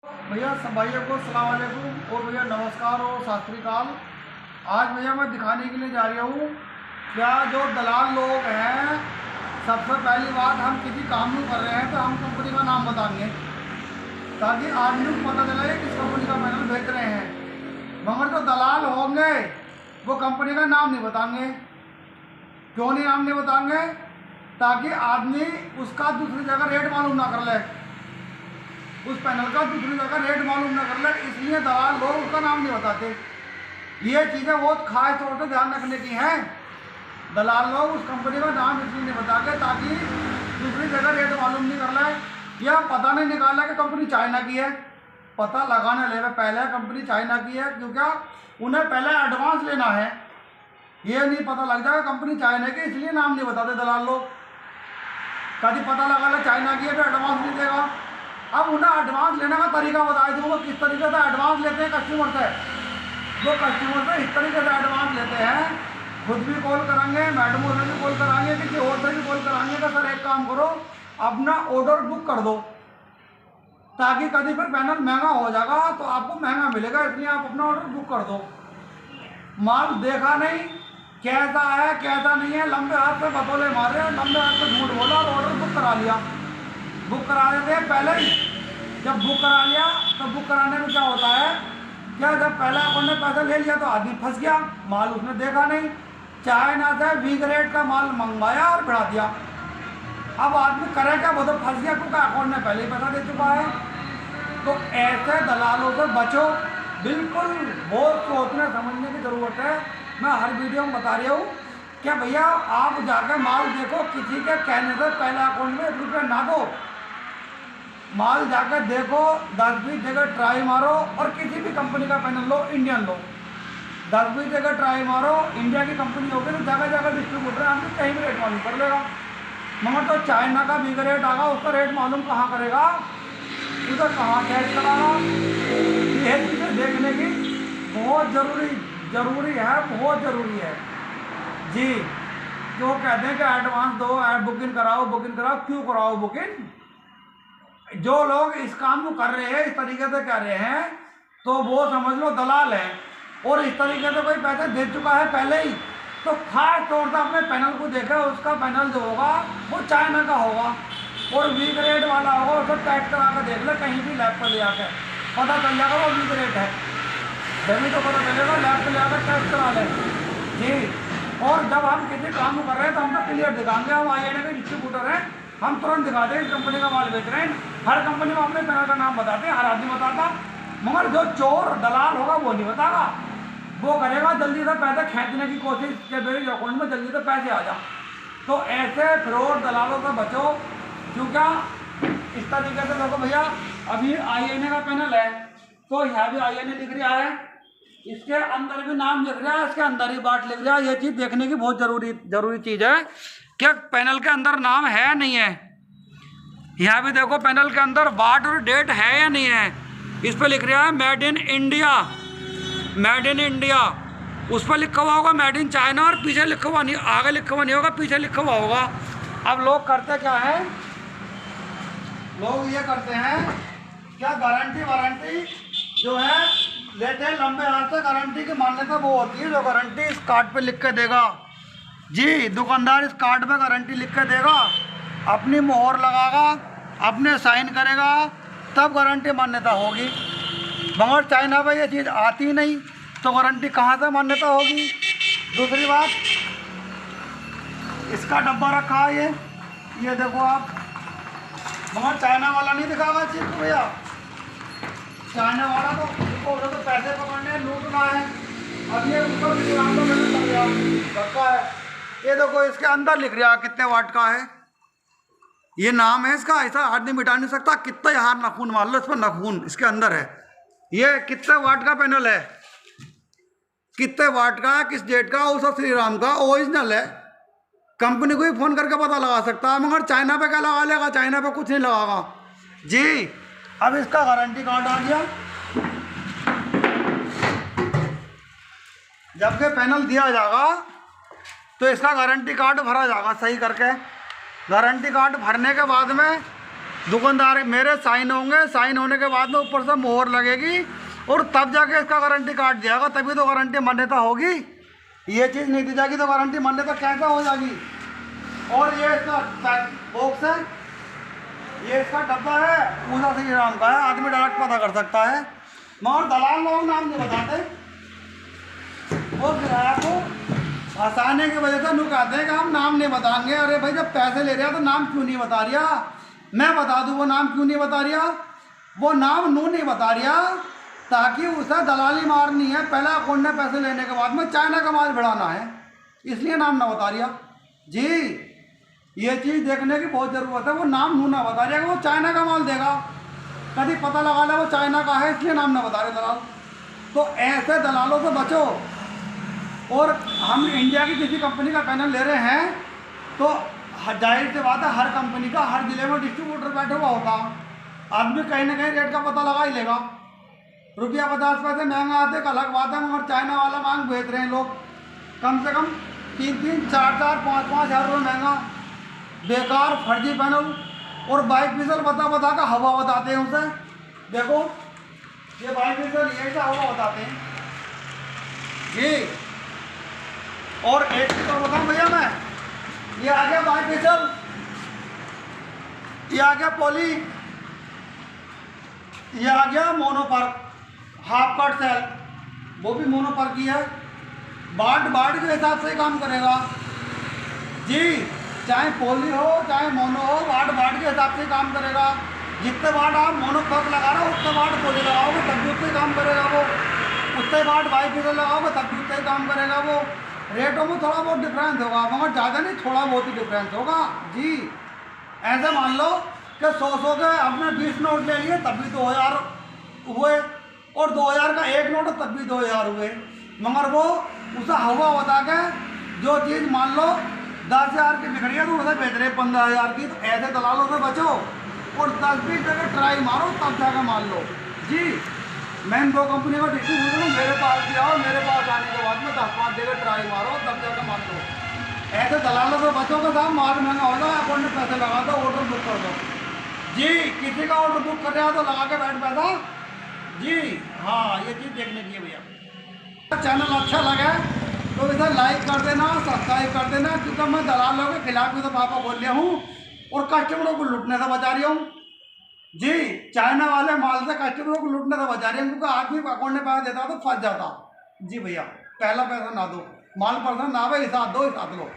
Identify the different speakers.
Speaker 1: भैया सब भाइयों को सलाम वालेकुम और भैया नमस्कार और सत श्री अकाल। आज भैया मैं दिखाने के लिए जा रहा हूँ क्या जो दलाल लोग हैं। सबसे पहली बात, हम किसी काम में कर रहे हैं तो हम कंपनी का नाम बताएंगे ताकि आदमी को पता चले किस कंपनी का पैनल बेच रहे हैं। मगर जो दलाल होंगे वो कंपनी का नाम नहीं बताएंगे। क्यों नहीं नाम नहीं बताएंगे? ताकि आदमी उसका दूसरी जगह रेट मालूम ना कर ले, उस पैनल का दूसरी जगह रेट मालूम ना कर ले, इसलिए दलाल लोग उसका नाम नहीं बताते। ये चीज़ें बहुत खास तौर पर ध्यान रखने की हैं। दलाल लोग उस कंपनी का नाम इसलिए नहीं बताते ताकि दूसरी जगह रेट मालूम नहीं कर ले या पता नहीं निकाला कि कंपनी चाइना की है। पता लगाने ले पहले कंपनी चाइना की है, क्योंकि उन्हें पहले एडवांस लेना है। ये नहीं पता लग जाएगा कंपनी चाइना की, इसलिए नाम नहीं बताते दलाल लोग। कभी पता लगा ले चाइना की है तो एडवांस नहीं देगा। अब उन्हें एडवांस लेने का तरीका बता दूँगा किस तरीके से एडवांस लेते हैं कस्टमर से। वो कस्टमर से इस तरीके से एडवांस लेते हैं, खुद भी कॉल कराएंगे, मैडमों से भी कॉल कराएंगे, किसी और से भी कॉल कराएंगे तो सर एक काम करो अपना ऑर्डर बुक कर दो, ताकि कभी फिर पैनल महंगा हो जाएगा तो आपको महंगा मिलेगा, इसलिए आप अपना ऑर्डर बुक कर दो। माल देखा नहीं, कैसा है कैसा नहीं है, लंबे हाथ से बतौले मारे, लंबे हाथ से झूठ बोला और ऑर्डर बुक करा लिया। बुक करा देते हैं पहले ही। जब बुक करा लिया तो बुक कराने में क्या होता है, क्या जब पहले अपन ने पैसा ले लिया तो आदमी फंस गया, माल उसने देखा नहीं, चाइना से वी ग्रेड का माल मंगवाया और बढ़ा दिया। अब आदमी करे क्या, वो तो फंस गया क्योंकि अकाउंट ने पहले ही पैसा दे चुका है। तो ऐसे दलालों से बचो, बिल्कुल बहुत सोचने समझने की ज़रूरत है। मैं हर वीडियो में बता रहा हूँ क्या भैया आप जाकर माल देखो, किसी के कहने से पहले अकाउंट में ₹1 ना दो। माल जाकर देखो, 10-20 जगह ट्राई मारो, और किसी भी कंपनी का पैनल लो, इंडियन लो, 10-20 जगह ट्राई मारो। इंडिया की कंपनी होगी तो जगह जगह डिस्ट्रीब्यूटर आपको कहीं भी रेट मालूम कर लेगा। मगर तो चाइना का बिग रेट आगा, उसका रेट मालूम कहाँ करेगा, उधर कहाँ कैश कराना। ये चीज़ें देखने की बहुत ज़रूरी है, बहुत ज़रूरी है जी। जो कहते हैं कि एडवांस दो, बुकिंग कराओ, क्यों कराओ बुकिंग? जो लोग इस काम को कर रहे हैं, इस तरीके से कर रहे हैं, तो वो समझ लो दलाल है, और इस तरीके से कोई पैसे दे चुका है पहले ही। तो खास तौर से अपने पैनल को देखा, उसका पैनल जो होगा वो चाइना का होगा और वी ग्रेड वाला होगा। उसको टैग करा कर देख ले कहीं भी लैब पर ले आकर, पता चल जाएगा वो वी ग्रेड है, जब तो पता चलेगा। लैब पर ले आकर टेस्ट करा ले जी। और जब हम किसी काम को कर रहे हैं तो हम तो क्लियर दिखाएंगे, हम INA के डिस्ट्रीब्यूटर हैं, हम तुरंत दिखा दें इस कंपनी का माल बेच रहे हैं। हर कंपनी में अपने पैनल का नाम बताते हैं, हर आदमी बताता। मगर जो चोर दलाल होगा वो नहीं बतागा, वो करेगा जल्दी से पैसे खींचने की कोशिश के मेरे अकाउंट में जल्दी से पैसे आ जा। तो ऐसे फ्रॉड दलालों से बचो, क्योंकि इस तरीके से देखो भैया, अभी INA का पैनल है तो यहाँ भी INA लिख रहा है, इसके अंदर भी नाम लिख रहा है, इसके अंदर ही बाट लिख रहा है। ये चीज़ देखने की बहुत जरूरी चीज़ है, क्या पैनल के अंदर नाम है नहीं है। यहाँ भी देखो पैनल के अंदर बाट और डेट है या नहीं है, इस पर लिख रहा है made in India, made in India. उस पर लिखा हुआ होगा मेड इन चाइना, और पीछे लिखा हुआ नहीं, आगे लिखा हुआ नहीं होगा, पीछे लिखा हुआ होगा। अब लोग करते क्या है, लोग ये करते हैं क्या, गारंटी जो है लेते हैं लंबे हाथ से। गारंटी की मान्यता वो होती है जो गारंटी इस कार्ड पे लिख के देगा जी। दुकानदार इस कार्ड पे गारंटी लिख के देगा, अपनी मोहर लगागा, अपने साइन करेगा, तब गारंटी मान्यता होगी। मगर चाइना पे ये चीज़ आती नहीं तो गारंटी कहाँ से मान्यता होगी। दूसरी बात, इसका डब्बा रखा है ये देखो आप, मगर चाइना वाला नहीं दिखागा चीज़ को भैया। चाइना वाला तो पैसे पकड़ने लूटना है। अब ये ऊपर रखा है, ये देखो इसके अंदर लिख रहा है कितने वाट का है, ये नाम है इसका। ऐसा आदमी मिटा नहीं सकता, कितना यहाँ नाखून मार लो इस पर, नाखून इसके अंदर है। ये कितने वाट का पैनल है, कितने वाट का है, किस डेट का, उस श्री राम का ओरिजिनल है। कंपनी को ही फ़ोन करके पता लगा सकता है, मगर चाइना पे क्या लगा लेगा, चाइना पे कुछ नहीं लगागा जी। अब इसका गारंटी कार्ड आ गया, जबकि पैनल दिया जाएगा तो इसका गारंटी कार्ड भरा जाएगा सही करके। गारंटी कार्ड भरने के बाद में दुकानदार मेरे साइन होंगे, साइन होने के बाद में ऊपर से मोहर लगेगी और तब जाके इसका गारंटी कार्ड दिया, तभी तो गारंटी मान्यता होगी। ये चीज़ नहीं दी जाएगी तो गारंटी मान्यता कैसा हो जाएगी। और ये इसका बॉक्स है, ये इसका डब्बा है, पूजा श्री राम का है, आदमी डायरेक्ट पता कर सकता है। मगर दलाल लोग नाम नहीं बताते, वो किराया को फंसाने की वजह से नु कहते हैं कि हम नाम नहीं बताएंगे। अरे भाई जब पैसे ले रहा तो नाम क्यों नहीं बता रहा? मैं बता दूं वो नाम क्यों नहीं बता रहा। वो नाम नू नहीं बता रहा ताकि उसे दलाली मारनी है, पहले अकाउंट में पैसे लेने के बाद में चाइना का माल बढ़ाना है, इसलिए नाम ना बता रहा जी। ये चीज़ देखने की बहुत ज़रूरत है। वो नाम नू ना बता रहा कि वो चाइना का माल देगा, कभी पता लगा ले वो चाइना का है, इसलिए नाम ना बता रहे दलाल। तो ऐसे दलालों से बचो। और हम इंडिया की किसी कंपनी का पैनल ले रहे हैं तो जाहिर सी बात है हर कंपनी का हर जिले में डिस्ट्रीब्यूटर बैठा हुआ होता, आदमी कहीं ना कहीं रेट का पता लगा ही लेगा। रुपया 50 पैसे महंगा आते एक अलग बात है, मगर चाइना वाला मांग बेच रहे हैं लोग कम से कम 3-3, 4-4, 5-5 हज़ार रुपये महंगा, बेकार फर्जी पैनल। और बाइक फिसल बता का हवा बताते हैं उसे। देखो ये बाइक फिसल यही सा हवा बताते हैं जी। और एक चीज़ और बताऊँ भैया मैं, ये आ गया बाइक फिसल, ये आ गया पॉली, ये आ गया मोनोपर्क हाफ कट सेल, वो भी मोनोपर्क की है। बाट के हिसाब से काम करेगा जी, चाहे पोली हो चाहे मोनो हो, बाट के हिसाब से काम करेगा। जितने बाट आप मोनोपर्क लगा रहे हो उतने बाट पोली लगाओगे तब भी उतना ही काम करेगा वो, उतने बाट बाइक फिसल लगाओगे तब भी उतना ही काम करेगा वो। रेटों में थोड़ा बहुत डिफरेंस होगा, मगर ज़्यादा नहीं, थोड़ा बहुत ही डिफरेंस होगा जी। ऐसे मान लो कि 100 के आपने 20 नोट ले लिए तब भी 2000 हुए, और 2000 का एक नोट तब भी 2000 हुए। मगर वो उसे हवा बता के जो चीज़ मान लो 10,000 की बिक रही है तो उसे बेच रहे 15,000 की। तो ऐसे दलालों से बचो और 10-20 जगह ट्राई मारो तब जाकर मान लो जी। मैं इन 2 कंपनी का डिस्ट्रीब्यूटर हूँ, मेरे पास भी आओ, मेरे पास आने के बाद में 10-5 जगह ट्राई मारो तब जाकर मान लो। ऐसे दलालों से बचो के साथ माल महंगा हो जाए, अकाउंट में पैसे लगा दो, ऑर्डर बुक कर दो जी। किसी का ऑर्डर बुक कर रहा है तो लगा के बैठ पैसा जी। हाँ ये चीज़ देखने की है भैया। चैनल अच्छा लगे तो इसे लाइक कर देना, सब्सक्राइब कर देना, क्योंकि मैं दलालों के खिलाफ भी तो पापा बोल रहा हूँ और कस्टमरों को लूटने से बचा रही हूँ जी। चाइना वाले माल से कस्टमरों को लूटने से बचा रही हूँ, क्योंकि आदमी अकाउंट में पैसा देता तो फंस जाता जी। भैया पहला पैसा ना दो, माल पसंद ना आवे हिसाब दो, हिसाब लो।